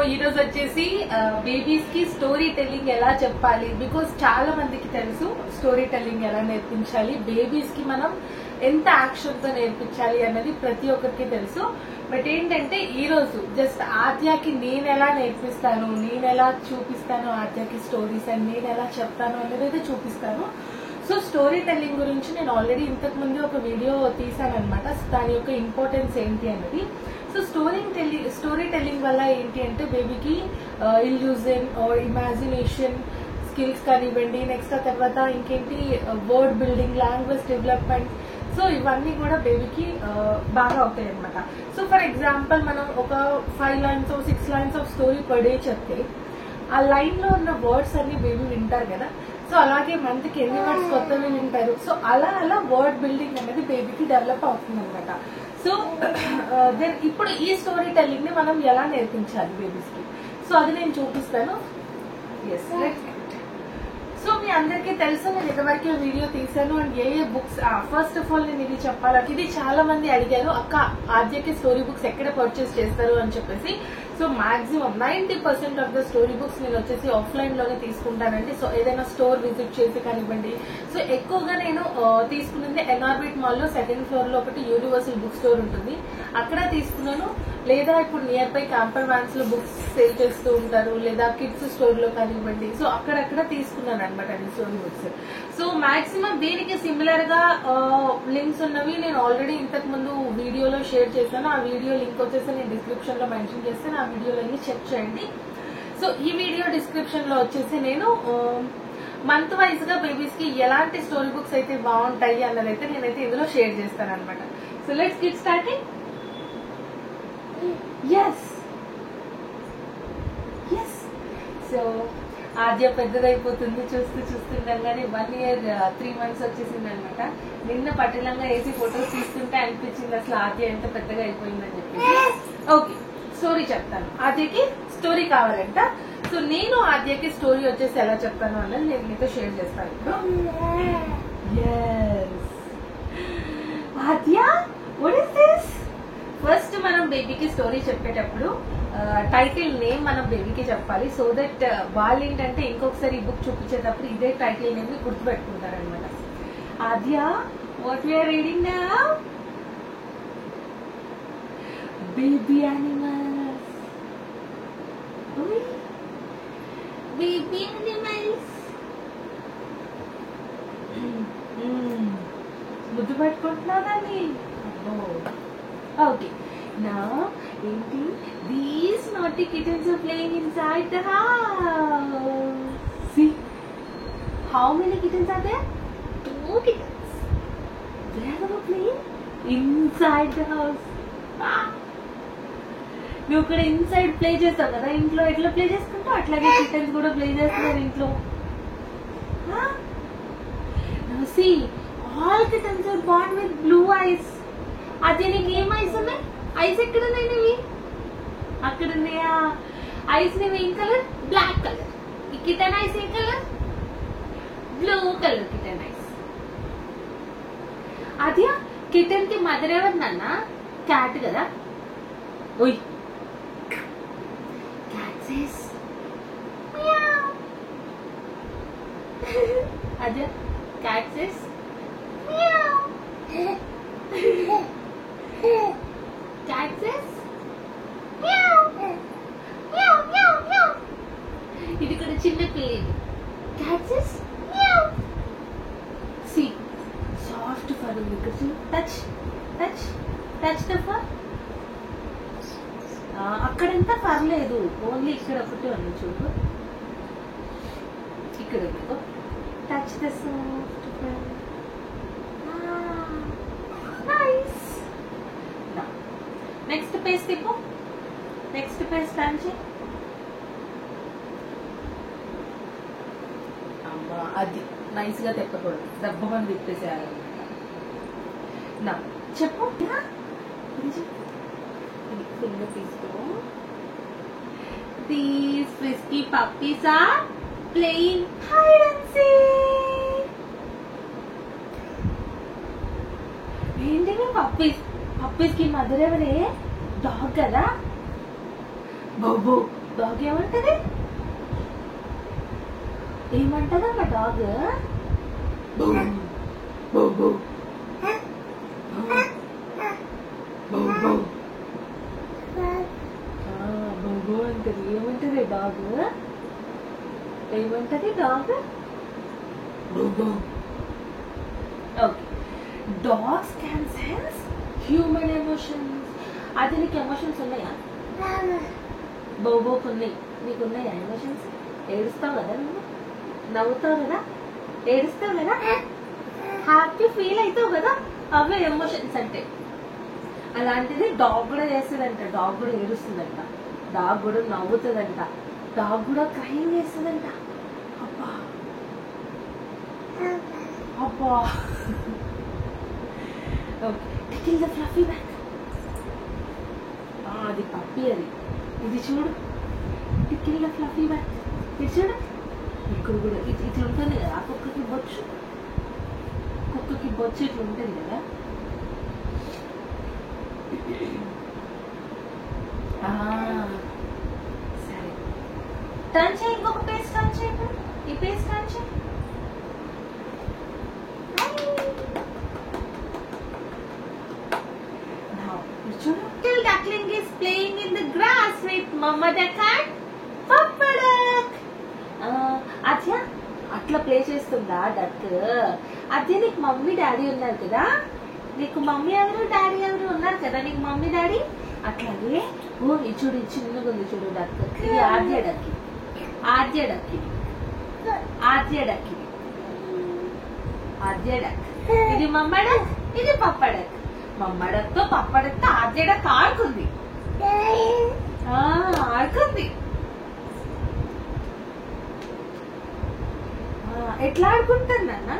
ఈ రోజు వచ్చేసి బేబీస్ కి స్టోరీ టెల్లింగ్ ఎలా చెప్పాలి, బికాస్ చాలా మందికి తెలుసు స్టోరీ టెల్లింగ్ ఎలా నేర్పించాలి, బేబీస్ కి మనం ఎంత యాక్షన్ తో నేర్పించాలి అన్నది ప్రతి ఒక్కరికి తెలుసు. బట్ ఏంటంటే ఈ రోజు జస్ట్ ఆద్యాకి నేను ఎలా నేర్పిస్తాను, నేను ఎలా చూపిస్తాను ఆద్యాకి స్టోరీస్ అని నేను ఎలా చెప్తాను అనేది అయితే చూపిస్తాను. సో స్టోరీ టెల్లింగ్ గురించి నేను ఆల్రెడీ ఇంతకు ముందు ఒక వీడియో తీసాను అనమాట. దాని యొక్క ఇంపార్టెన్స్ ఏంటి అన్నది. సో స్టోరీ టెల్లింగ్ వల్ల ఏంటి అంటే బేబీకి ఇల్యూజన్ ఇమాజినేషన్ స్కిల్స్ కానివ్వండి, నెక్స్ట్ ఆ తర్వాత ఇంకేంటి word building, language development, so ఇవన్నీ కూడా బేబీకి బాగా అవుతాయి అనమాట. సో ఫర్ ఎగ్జాంపుల్ మనం ఒక 5 lines 6 lines of story per day చెప్తే ఆ లైన్ లో ఉన్న వర్డ్స్ అన్ని బేబీ వింటారు కదా. సో అలాగే మంత్కి ఎన్ని వర్డ్స్ కొత్తవి వింటారు. సో అలా వర్డ్ బిల్డింగ్ అనేది బేబీకి డెవలప్ అవుతుంది అనమాట. సో దెన్ ఇప్పుడు ఈ స్టోరీ టెల్లింగ్ ని మనం ఎలా నేర్పించాలి బేబీస్ కి, సో అది నేను చూపిస్తాను. ఎస్, సో మీ అందరికీ తెలుసు నేను ఇదివరకు వీడియో తీసాను and A books. First of all నేను ఇది చెప్పాలి, ఇది చాలా మంది అడిగారు అక్క ఆద్యకి స్టోరీ బుక్స్ ఎక్కడ పర్చేస్ చేస్తారు అని చెప్పేసి. So maximum 90% of the story books నేను వచ్చేసి ఆఫ్లైన్ లోనే తీసుకుంటానండి. సో ఏదైనా స్టోర్ విజిట్ చేసి కానివ్వండి. సో ఎక్కువగా నేను తీసుకున్నది ఎన్ఆర్బిట్ మాల్ లో 2nd floor లో ఒకటి యూనివర్సల్ బుక్ స్టోర్ ఉంటుంది, అక్కడ తీసుకున్నాను. లేదా ఇప్పుడు నియర్ బై క్యాంపర్ వ్యాన్స్ లో బుక్స్ సేల్ చేస్తూ ఉంటారు, లేదా కిడ్స్ స్టోర్ లో కానివ్వండి. సో అక్కడక్కడ తీసుకున్నాను అనమాట అన్ని స్టోరీ బుక్స్. సో మాక్సిమం దీనికి సిమిలర్ గా లింక్స్ ఉన్నవి నేను ఆల్రెడీ ఇంతకు ముందు వీడియోలో షేర్ చేశాను. ఆ వీడియో లింక్ వచ్చేసి నేను డిస్క్రిప్షన్ లో మెన్షన్ చేస్తాను, ఆ వీడియోలన్నీ చెక్ చేయండి. సో ఈ వీడియో డిస్క్రిప్షన్ లో వచ్చేసి నేను మంత్ వైజ్ గా బేబీస్ కి ఎలాంటి స్టోరీ బుక్స్ అయితే బాగుంటాయి అన్నదైతే నేనైతే ఇందులో షేర్ చేస్తాను అనమాట. So let's get starting. Yes so Aadya పెద్దదైపోతుంది, చూస్తుండగానే 1 year 3 months వచ్చేసింది అనమాట. నిన్న పట్టణంగా వేసి ఫొటోస్ తీసుకుంటే అనిపించింది అసలు ఆద్య ఎంత పెద్దగా అయిపోయిందని చెప్పి. ఓకే, స్టోరీ చెప్తాను. ఆద్యకి స్టోరీ కావాలంట. సో నేను ఆద్యకి స్టోరీ వచ్చేసి ఎలా చెప్తాను అన్నది నేను మీతో షేర్ చేస్తాను ఇప్పుడు. Yes Aadya, what is this? First మనం బేబీకి స్టోరీ చెప్పేటప్పుడు టైటిల్ నేమ్ మనం బేబీకి చెప్పాలి. సో దట్ వాళ్ళు ఏంటంటే ఇంకొకసారి ఈ బుక్ చూపించేటప్పుడు ఇదే టైటిల్ నేమ్ ని గుర్తుపెట్టుకుంటారనమాట. Aadya, what we are reading now? Baby animals. Baby animals ముద్దు పెట్టుకుంటున్నావు దాన్ని. Okay, now these naughty kittens are playing inside the house. See, how many kittens are there? 2 kittens. They are playing inside the house. నువ్వు ఇక్కడ inside play చేస్తావు కదా, ఇంట్లో ఎట్లా play చేసుకుంటావు అట్లాగే కిటన్స్ కూడా ప్లే చేస్తున్నారు ఇంట్లో. Now see, all kittens are born with blue eyes. అదే నీకు ఏం ఐస్ ఉన్నాయి? ఐస్ ఎక్కడ ఉన్నాయి నీవి? అక్కడ ఉన్నాయా? ఐస్ నీవి ఏం కలర్? Black colour. ఈ కిటన్ ఐస్ ఏ colour? Blue colour kitten eyes. అదే కిటన్ కి మదర్ ఎవరు నాన్న? క్యాట్ కదా. ఓయ్, క్యాట్ సేస్ మియావ్. అదే cat says meow. Cat says meow meow meow meow. ఇది కూడా చిన్న పిల్లి. Cat says meow. See, soft fur ఉంది కదా. touch the fur. అక్కడంతా ఫర్ లేదు, ఓన్లీ ఇక్కడ ఒకటి ఉంది చూడు. ఇక్కడ touch the soft fur. Nice. Next page Tippu. Next page turn చేయి. అమ్మా, అది నైస్ గా తిప్పకూడదు, దెబ్బమని తిప్పేసేయాలన్నమాట. నా చెప్పు, ఫింగర్ తీసుకో. These frisky puppies are playing hide and seek. ఏంటివి పప్పీస్ కి మదర్ ఎవరే? డాగ్ కదా. బోబో డాగ్ ఏమంటది? ఏమంటదమ్మా డాగ్? బౌబౌ అంటది. ఏమంటది డాగ్? ఏమంటది dog? Okay. Dogs can sense human emotions. అది నీకు ఎమోషన్స్ ఉన్నాయా? బౌబౌకి ఉన్నాయి. నీకు ఉన్నాయా ఎమోషన్స్? ఏడుస్తావు కదా నువ్వు, నవ్వుతావు కదా, ఏడుస్తావు కదా, హ్యాపీ ఫీల్ అవుతావు కదా, అవే ఎమోషన్స్ అంటే. అలాంటిది డాగ్ కూడా చేస్తుందంట. డాగ్ కూడా ఏడుస్తుందంట, డాగ్ కూడా నవ్వుతుందంట, డాగ్ కూడా క్రైమ్ చేస్తుందంట. అబ్బా అబ్బా. Okay, tickle the fluffy back. అది పప్పి. అది ఇది చూడు, టికిల్ ద ఫ్లఫీ బ్యాక్. ఇది చూడు, ఇక్కడ కూడా ఇట్లా ఉంటుంది కదా కుక్కకి బొచ్చు. కుక్కకి బొచ్చు ఇట్లా ఉంటుంది కదా. సరే, టర్న్ చేయి. ఇంకొక పేస్ట్ టర్న్ చేయి. ఈ పేస్ట్ టర్న్ చేయి. Little duckling is playing in the grass with Mama Duck and Papa Duck. అద్య అట్లా ప్లే చేస్తుందా డక్? అద్య నీకు మమ్మీ డాడీ ఉన్నారు కదా, నీకు మమ్మీ ఎవరు డాడీ ఎవరు ఉన్నారు కదా, నీకు మమ్మీ డాడీ. అట్లాగే ఓ ఇది చూడు, ఇది చిన్నగా ఉంది చూడు డక్. ఇది ఆద్య డక్. ఆద్య డక్. ఆద్య డక్. ఆద్య డక్. ఇది మమ్మ డక్, ఇది పప్ప డక్. మమ్మడతో పప్పడతో ఆద్య డక్ ఆడుకుంది. ఆడుకుంది. ఎట్లా ఆడుకుంటుందన్న?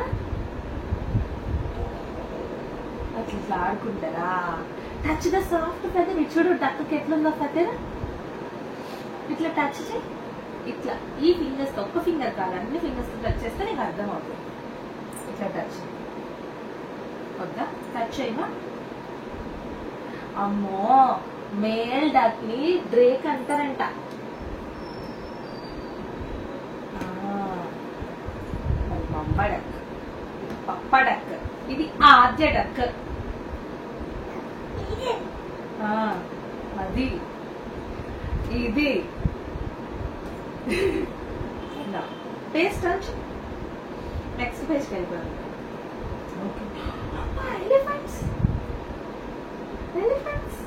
అట్లా ఆడుకుంటారా? Touch the soft feather. చూడు డక్కకి ఎట్లుందో ఫెదర్. ఇట్లా టచ్ చేయి. ఇట్లా ఈ ఫింగర్స్ తో, ఒక్క ఫింగర్ కాదు అన్ని ఫింగర్స్ తో టచ్ చేస్తే నీకు అర్థం అవుతుంది. ఇట్లా టచ్ వద్దా? టచ్ చేయమా? అమ్మో, మేల్ డక్ ని డ్రేక్ అంటారంట. మమ్మ డక్, పప్ప డక్, ఇది ఆద్య డక్. అది ఇది పేస్ట్ టచ్. నెక్స్ట్ పేజ్ వెళ్ళిపోయాను. Elephants. Elephants.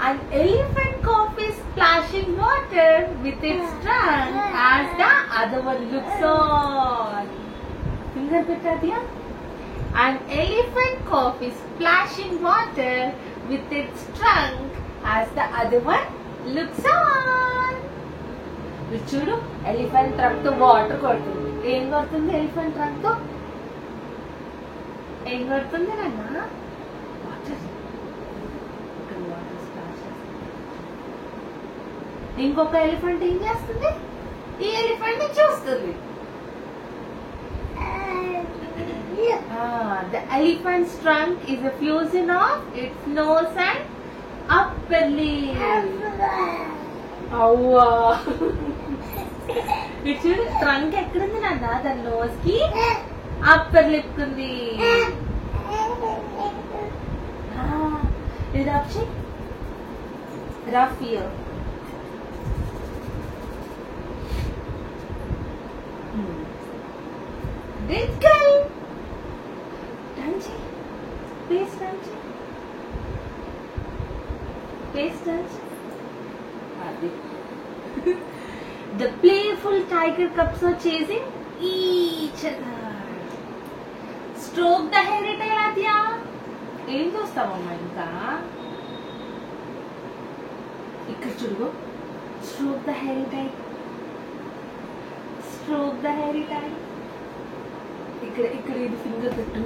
An elephant cough is splashing water with its trunk as the other one looks on. Finger petadiya. An elephant cough is splashing water with its trunk as the other one looks on. Chudu, elephant trunk to water kodutundi. Em kodutundi elephant trunk to? Em kodutundi nanna? ఇంకొక elephant ఏం చేస్తుంది? ఈ elephant ని చూస్తుంది. The elephant's trunk is a fusion of its nose and upper lip. అవ్వా, ఇటు trunk ఎక్కడుంది నాన్న? దాని నోస్ కి అప్పర్ లిప్ ఉంది. ఇది వచ్చి rough year. Dead girl. Tanchi. Paste Tanchi. Paste Tanchi. The playful tiger cubs are chasing each other. Stroke the hairy tail, Adya. ఏం చూస్తావమ్మా ఇంకా? ఇక్కడ చూడు. Stroke the hairy tail. Stroke the hairy tail. ఇక్కడ ఇక్కడ ఇది ఫింగర్ పెట్టు.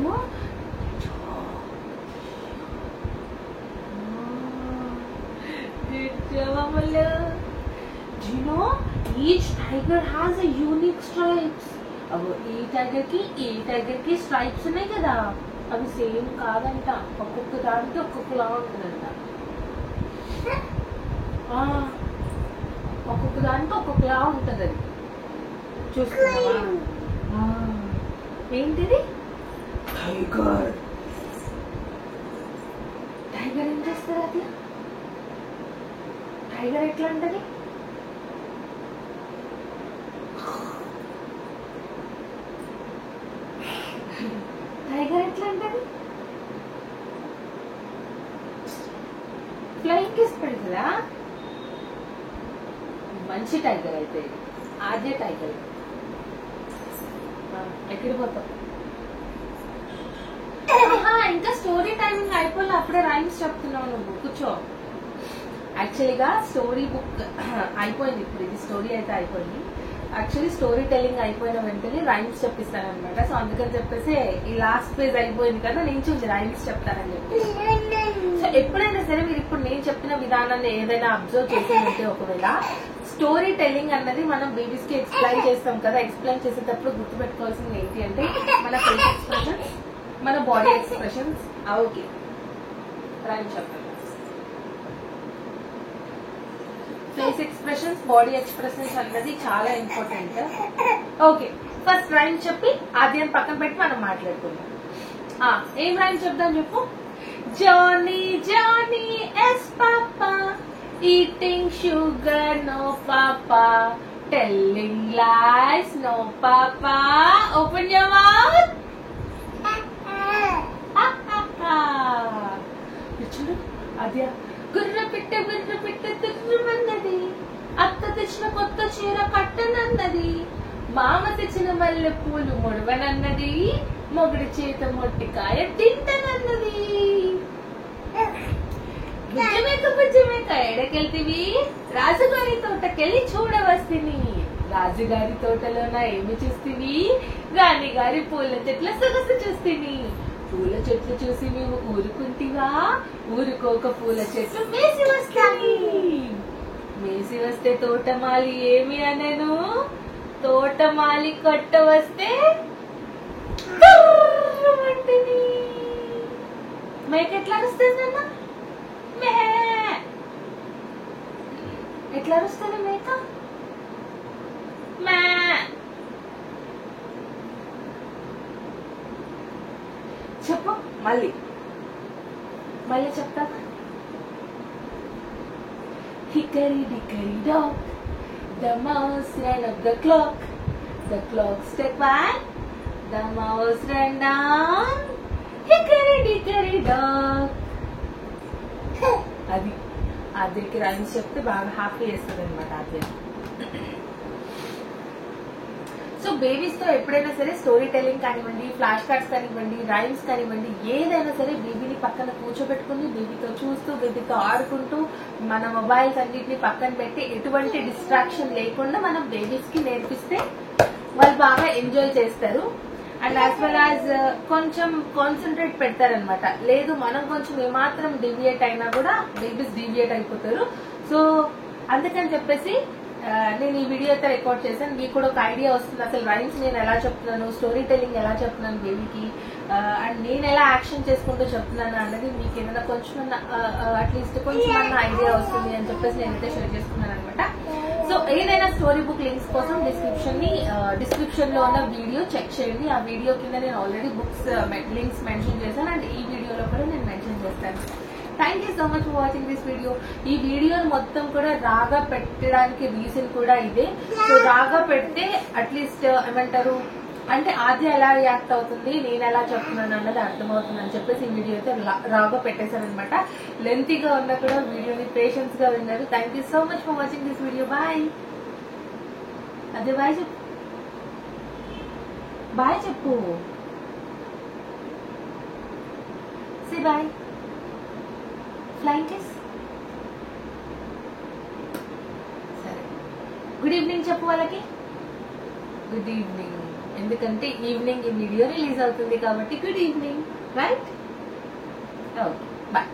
Do you know each tiger has a unique stripes? ఈ tiger కి స్ట్రైప్స్ ఉన్నాయి కదా, అవి సేమ్ కాదంట. ఒక్కొక్క దానికి ఒక్కొక్కలా ఉంటుందంట. ఒక్కొక్క దానికి ఒక్కొక్కలా ఉంటది. అది చూస్తున్నావా? ఏంటిది? టైగర్. టైగర్ ఏం చేస్తారు? అది టైగర్ ఎట్లా ఉంటది? టైగర్ ఎట్లా ఉంటది? ఫ్లైయింగ్ కిస్ పెడుతుందా? మంచి టైగర్ అయితే ఆద్య టైగర్. ఎక్కడికి పోతాం? ఇంకా స్టోరీ టైమింగ్ అయిపోలే, అప్పుడే రైమ్స్ చెప్తున్నావు నువ్వు. కూర్చో. యాక్చువల్గా స్టోరీ బుక్ అయిపోయింది ఇప్పుడు. ఇది స్టోరీ అయితే అయిపోయింది. యాక్చువల్లీ స్టోరీ టెల్లింగ్ అయిపోయిన వెంటనే రైమ్స్ చెప్పిస్తాను అనమాట. సో అందుకని చెప్పేసి ఈ లాస్ట్ పేజ్ అయిపోయింది కదా, నేను చూసి రైమ్స్ చెప్తానని చెప్పి. సో ఎప్పుడైనా సరే మీరు ఇప్పుడు నేను చెప్పిన విధానాన్ని ఏదైనా అబ్జర్వ్ చేసి ఉంటే, ఒకవేళ స్టోరీ టెల్లింగ్ అన్నది మనం బేబీస్ కి ఎక్స్ప్లెయిన్ చేస్తాం కదా, ఎక్స్ప్లెయిన్ చేసేటప్పుడు గుర్తుపెట్టుకోవాల్సింది ఏంటి అంటే మన ఫేస్ ఎక్స్ప్రెషన్స్, మన బాడీ ఎక్స్ప్రెషన్స్. ఓకే, రైమ్ చెప్పండి. ఫేస్ ఎక్స్ప్రెషన్స్, బాడీ ఎక్స్ప్రెషన్స్ అన్నది చాలా ఇంపార్టెంట్. ఓకే, ఫస్ట్ రైమ్ చెప్పి ఆద్యం పక్కన పెట్టి మనం మాట్లాడుకుందాం. ఏం రైమ్ చెప్దాం చెప్పు. Johnny Johnny yes papa, eating sugar no papa, telling lies no papa, open your mouth. చూడు ఆద్య. గుర్ర పిట్ట తుర్రుమన్నది, అత్త తెచ్చిన కొత్త చీర కట్టనన్నది, మామ తెచ్చిన మల్లె పూలు ముడవనన్నది, మొగుడి చేత మొట్టికాయ తింటనన్నది. బుజ్జమేక ఎడకెళ్తివి, రాజుగారి తోటకెళ్ళి చూడవస్తిని, రాజుగారి తోటలోన ఏమి చూస్తివి, రాణిగారి పూల చెట్ల సొగసు చూస్తిని, పూల చెట్లు చూసి నువ్వు ఊరుకుంటివా, ఊరుకోక పూల చెట్లు మేసి వస్తాయి, మేసి వస్తే తోటమాలి ఏమి అనను, తోటమాలి కొట్ట వస్తే అంటని. మేక ఎట్లా అరుస్తుందమ్మా? మే ఎట్లా అరుస్తుంది మేక? మే. చెప్పు మళ్ళీ మళ్ళీ చెప్తా. Hickory dickory dock, the mouse ran up the clock, the clock struck one, the mouse ran down, hickory dickory dock. అది ఆద్యకి రైమ్స్ చెప్తే బాగా హ్యాపీ చేస్తుంది అనమాట ఆద్య. సో బేబీస్ తో ఎప్పుడైనా సరే స్టోరీ టెల్లింగ్ కానివ్వండి, ఫ్లాష్ కార్డ్స్ కానివ్వండి, రైమ్స్ కానివ్వండి, ఏదైనా సరే బేబీని పక్కన కూర్చోబెట్టుకుని బేబీతో చూస్తూ, బేబీతో ఆడుకుంటూ, మన మొబైల్స్ అన్నిటిని పక్కన పెట్టి ఎటువంటి డిస్ట్రాక్షన్ లేకుండా మనం బేబీస్ కి నేర్పిస్తే వాళ్ళు బాగా ఎంజాయ్ చేస్తారు. అండ్ యాజ్ వెల్ యాజ్ కొంచెం కాన్సన్ట్రేట్ పెడతారనమాట. లేదు మనం కొంచెం ఏమాత్రం డీవియేట్ అయినా కూడా బేబీస్ డీవియేట్ అయిపోతారు. సో అందుకని చెప్పేసి నేను ఈ వీడియో అయితే రికార్డ్ చేశాను. మీకు కూడా ఒక ఐడియా వస్తుంది అసలు రైమ్స్ నేను ఎలా చెప్తున్నాను, స్టోరీ టెల్లింగ్ ఎలా చెప్తున్నాను బేబీకి, అండ్ నేను ఎలా యాక్షన్ చేసుకుంటూ చెప్తున్నాను అన్నది మీకు ఏదైనా కొంచెం అట్లీస్ట్ కొంచెం ఐడియా వస్తుంది అని చెప్పేసి నేనైతే షేర్ చేసుకున్నాను అనమాట. సో ఏదైనా స్టోరీ బుక్ లింక్స్ కోసం డిస్క్రిప్షన్ లో ఉన్న వీడియో చెక్ చేయండి. ఆ వీడియో కింద నేను ఆల్రెడీ బుక్స్ లింక్స్ మెన్షన్ చేశాను, అండ్ ఈ వీడియోలో కూడా నేను మెన్షన్ చేస్తాను. Thank you so much for watching this video. ఈ వీడియోని మొత్తం కూడా రాగా పెట్టడానికి రీజన్ కూడా ఇదే. సో రాగా పెడితే అట్లీస్ట్ ఏమంటారు అంటే ఆద్య ఎలా రియాక్ట్ అవుతుంది, నేను ఎలా చెప్తున్నాను అన్నది అర్థమవుతుంది అని చెప్పేసి ఈ వీడియో అయితే రాగా పెట్టేశాను అనమాట. లెంతీగా ఉన్నా కూడా వీడియోని పేషెన్స్ గా విన్నారు. Thank you so much for watching this video. Bye. అదే బాయ్ చెప్పు, బాయ్ చెప్పు, సే బాయ్. Flying kiss. సరే, గుడ్ ఈవినింగ్ చెప్పు వాళ్ళకి. గుడ్ ఈవినింగ్, ఎందుకంటే ఈవినింగ్ ఈ వీడియో రిలీజ్ అవుతుంది కాబట్టి good evening, right? Okay, bye.